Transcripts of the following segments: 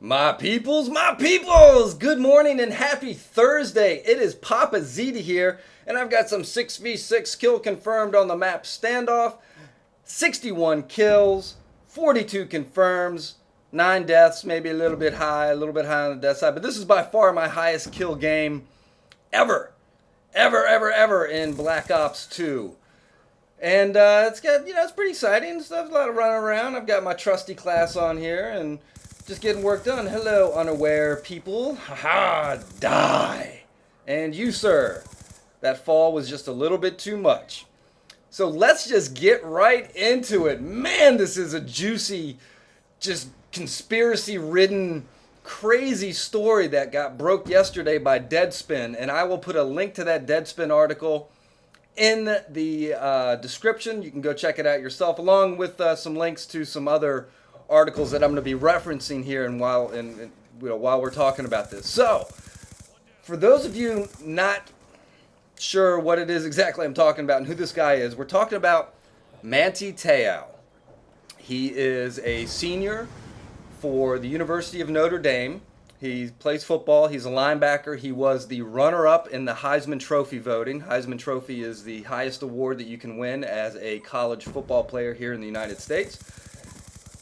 My peoples! Good morning and happy Thursday. It is Papaziti here, and I've got some 6v6 kill confirmed on the map Standoff. 61 kills, 42 confirms, 9 deaths, maybe a little bit high on the death side, but this is by far my highest kill game ever. Ever in Black Ops 2. And it's got, it's pretty exciting stuff, a lot of running around. I've got my trusty class on here and just getting work done. Hello, unaware people. Haha, die. And you, sir, that fall was just a little bit too much. So let's just get right into it. Man, this is a juicy, just conspiracy-ridden, crazy story that got broke yesterday by Deadspin. And I will put a link to that Deadspin article in the description. You can go check it out yourself, along with some links to some other articles that I'm going to be referencing here and while we're talking about this. So, for those of you not sure what it is exactly I'm talking about and who this guy is, we're talking about Manti Te'o. He is a senior for the University of Notre Dame. He plays football. He's a linebacker. He was the runner-up in the Heisman Trophy voting. Heisman Trophy is the highest award that you can win as a college football player here in the United States.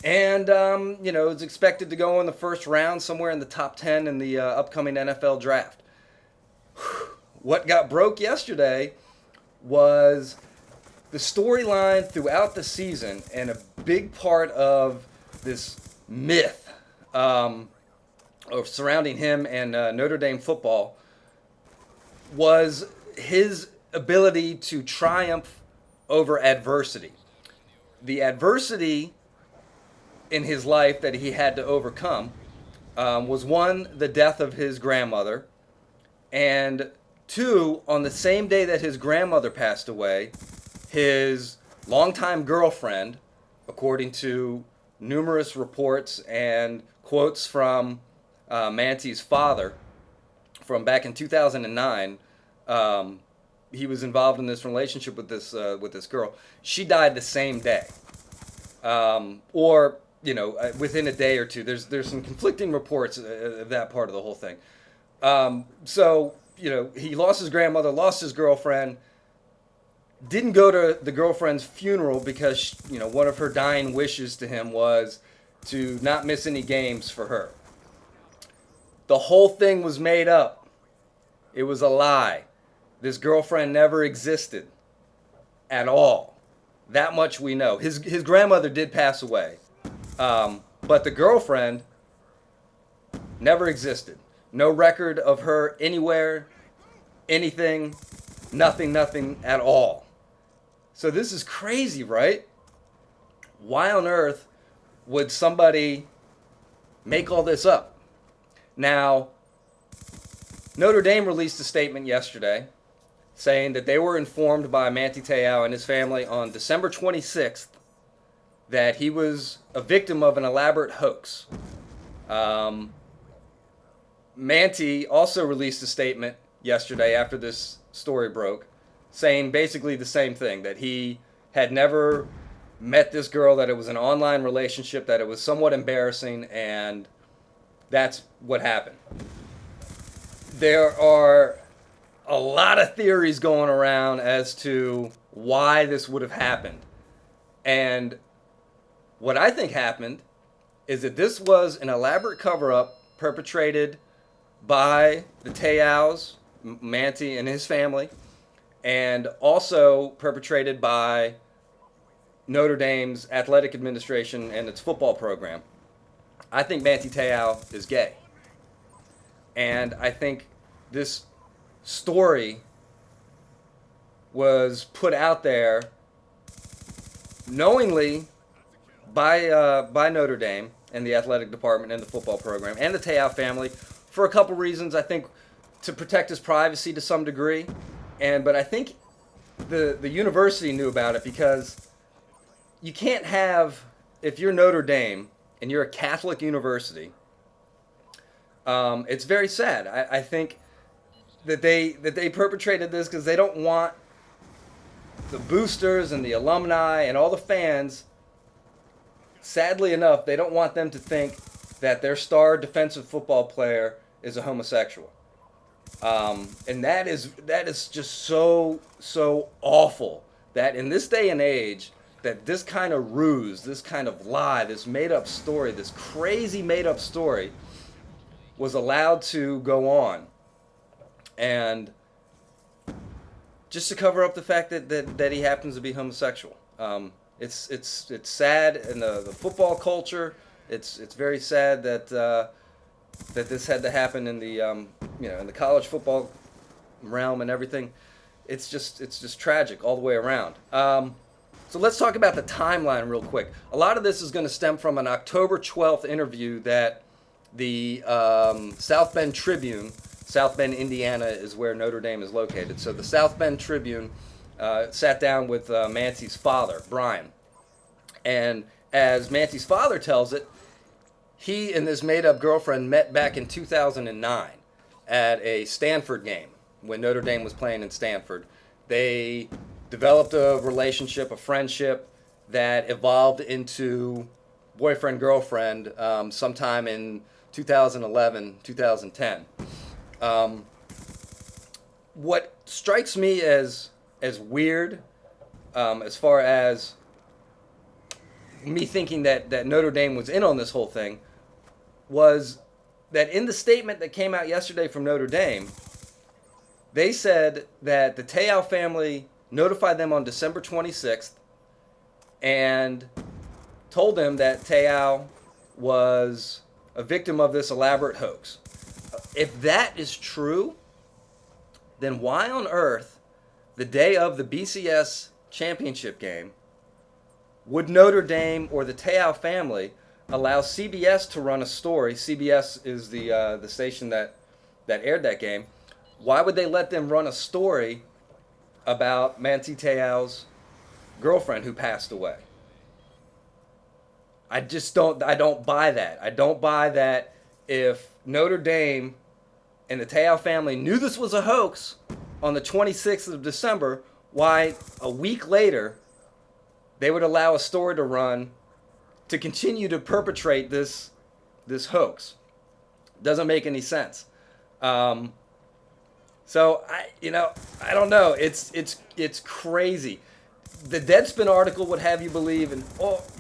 And, is expected to go in the first round, somewhere in the top 10 in the upcoming NFL draft. What got broke yesterday was the storyline throughout the season, and a big part of this myth of surrounding him and Notre Dame football was his ability to triumph over adversity. The adversity in his life that he had to overcome was, one, the death of his grandmother, and two, on the same day that his grandmother passed away, his longtime girlfriend, according to numerous reports and quotes from Manti's father from back in 2009, he was involved in this relationship with this girl. She died the same day, or within a day or two. There's some conflicting reports of that part of the whole thing. So he lost his grandmother, lost his girlfriend, didn't go to the girlfriend's funeral because one of her dying wishes to him was to not miss any games for her. The whole thing was made up. It was a lie. This girlfriend never existed at all. That much we know. His grandmother did pass away. But the girlfriend never existed. No record of her anywhere, anything, nothing at all. So this is crazy, right? Why on earth would somebody make all this up? Now, Notre Dame released a statement yesterday saying that they were informed by Manti Te'o and his family on December 26th that he was a victim of an elaborate hoax. Manti also released a statement yesterday after this story broke, saying basically the same thing, that he had never met this girl, that it was an online relationship, that it was somewhat embarrassing, and that's what happened. There are a lot of theories going around as to why this would have happened. And what I think happened is that this was an elaborate cover-up perpetrated by the Te'os, Manti and his family, and also perpetrated by Notre Dame's athletic administration and its football program. I think Manti Te'o is gay. And I think this story was put out there knowingly by Notre Dame and the athletic department and the football program and the Te'o family for a couple reasons. I think to protect his privacy to some degree, but I think the university knew about it, because you can't have, if you're Notre Dame and you're a Catholic university, it's very sad. I think that they perpetrated this because they don't want the boosters and the alumni and all the fans, sadly enough, they don't want them to think that their star defensive football player is a homosexual. And that is just so awful that in this day and age that this kind of ruse, this kind of lie, this made up story, this crazy made up story was allowed to go on. And just to cover up the fact that he happens to be homosexual. It's sad in the football culture. It's very sad that that this had to happen in the in the college football realm and everything. It's just tragic all the way around. So let's talk about the timeline real quick. A lot of this is going to stem from an October 12th interview that the South Bend Tribune, South Bend, Indiana is where Notre Dame is located. So the South Bend Tribune sat down with Manti's father, Brian. And as Manti's father tells it, he and this made-up girlfriend met back in 2009 at a Stanford game when Notre Dame was playing in Stanford. They developed a relationship, a friendship that evolved into boyfriend-girlfriend sometime in 2011, 2010. What strikes me as weird, as far as me thinking that Notre Dame was in on this whole thing, was that in the statement that came out yesterday from Notre Dame, they said that the Te'o family notified them on December 26th and told them that Te'o was a victim of this elaborate hoax. If that is true, then why on earth, the day of the BCS championship game, would Notre Dame or the Te'o family allow CBS to run a story? CBS is the station that aired that game. Why would they let them run a story about Manti Te'o's girlfriend who passed away? I don't buy that. I don't buy that if Notre Dame and the Te'o family knew this was a hoax on the 26th of December, why a week later they would allow a story to run to continue to perpetrate this hoax. Doesn't make any sense. So I don't know. It's crazy. The Deadspin article would have you believe in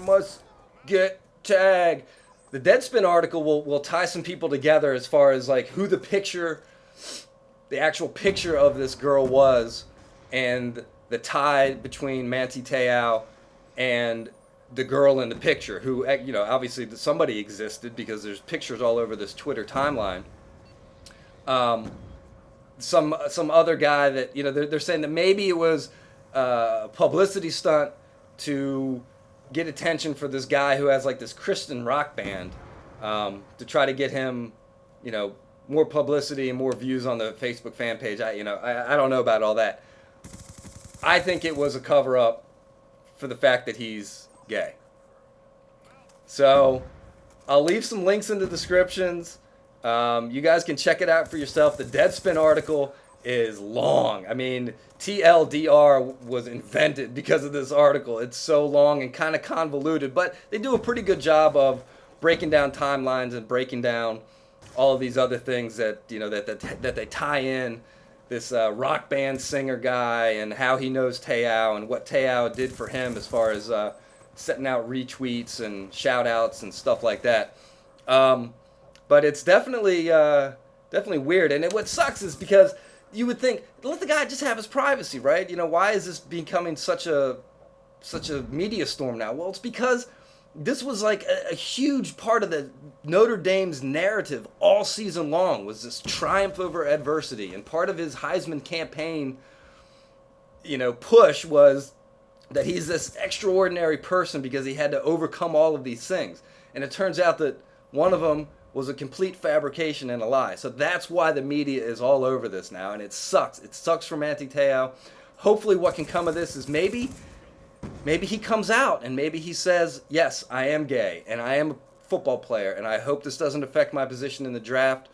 must get tagged. The Deadspin article will tie some people together as far as like who the actual picture of this girl was, and the tie between Manti Te'o and the girl in the picture, who obviously somebody existed because there's pictures all over this Twitter timeline. Some other guy that they're saying that maybe it was a publicity stunt to get attention for this guy who has like this Christian rock band, to try to get him more publicity and more views on the Facebook fan page. I don't know about all that. I think it was a cover up for the fact that he's gay. So I'll leave some links in the descriptions. You guys can check it out for yourself. The Deadspin article is long. I mean, TLDR was invented because of this article. It's so long and kind of convoluted, but they do a pretty good job of breaking down timelines and breaking down all of these other things that that they tie in. This rock band singer guy and how he knows Te'o and what Te'o did for him as far as setting out retweets and shout outs and stuff like that. But it's definitely weird. And what sucks is because you would think, let the guy just have his privacy, right? Why is this becoming such a media storm now? Well, it's because this was like a huge part of the Notre Dame's narrative all season long, was this triumph over adversity. And part of his Heisman campaign, push was that he's this extraordinary person because he had to overcome all of these things. And it turns out that one of them was a complete fabrication and a lie. So that's why the media is all over this now, and it sucks. It sucks for Manti Te'o. Hopefully what can come of this is maybe he comes out and maybe he says, yes, I am gay and I am a football player, and I hope this doesn't affect my position in the draft.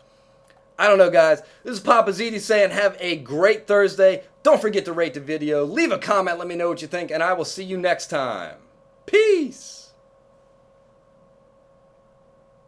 I don't know, guys. This is Papaziti saying have a great Thursday. Don't forget to rate the video. Leave a comment. Let me know what you think, and I will see you next time. Peace.